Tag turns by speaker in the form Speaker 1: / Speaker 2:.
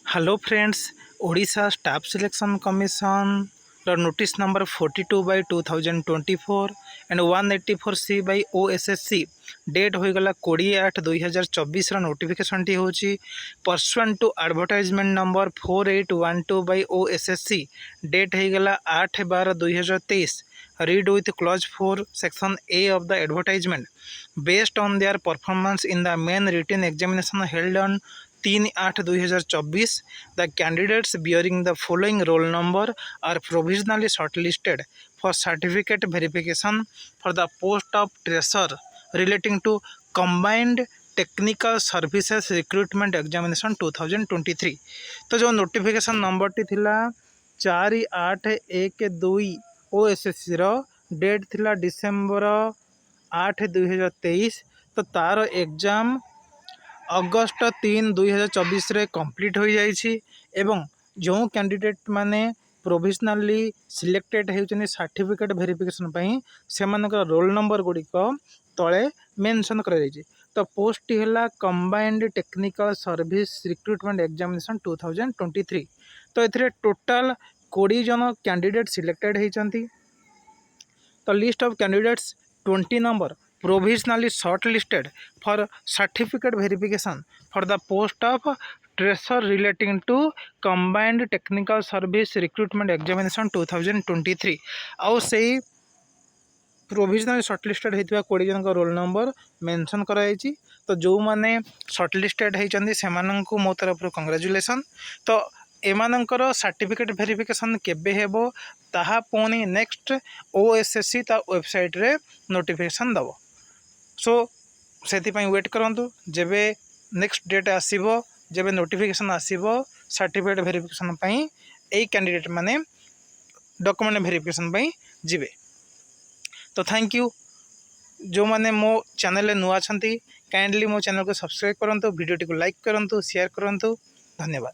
Speaker 1: Hello friends, Odisha staff selection commission notice number 42/2024 and 184C/OSSC date होगला 20/8/2024 notification टी होची pursuant to advertisement number 4812/OSSC date होगला 8/12/2023 read with clause 4 section A of the advertisement based on their performance in the main written examination held on 3/8/2024 the candidates bearing the following roll number are provisionally shortlisted for certificate verification for the post of treasurer relating to combined technical services recruitment examination 2023। तो जो notification number T थिला 4/8/1/2 OSSC रो date थिला December 8/2023। तो तार exam August 3/2024 रे complete हो जाइछि एवं जो कैंडिडेट माने प्रोविजनली सिलेक्टेड होउछनि सर्टिफिकेट वेरिफिकेशन पई सेमानकर रोल नंबर गुड़िक तले मेंशन करा जाइछि। तो पोस्ट टी हला combined technical service recruitment examination 2023। तो एथिरे टोटल 20 जन कैंडिडेट सिलेक्टेड होइछंती। तो list of candidates 20 number provisionally shortlisted for certificate verification for the post of treasurer relating to combined technical service recruitment examination 2023। आउ सही provisionally shortlisted होता 20 जन roll number mention कराई। तो जो माने शॉर्टलिस्टेड होती से मो तरफ कंग्रेचुलेसन। तो एमानकर सर्टिफिकेट वेरिफिकेशन केबे हेबो ताहा पुणी नेक्स्ट OSSC ता वेबसाइट रे नोटिफिकेशन दब। सो से वेट करंतु जेबे नेक्स्ट डेट आसीबो जेबे नोटिफिकेशन आसीबो सर्टिफिकेट वेरिफिकेशन पई एई कैंडिडेट माने डॉक्यूमेंट वेरिफिकेशन पई जिबे। तो थैंक यू जो माने मो चैनल नुआ छंती काइंडली मो चैनल को सब्सक्राइब करंतु, वीडियो टी को लाइक करंतु, शेयर करंतु। धन्यवाद।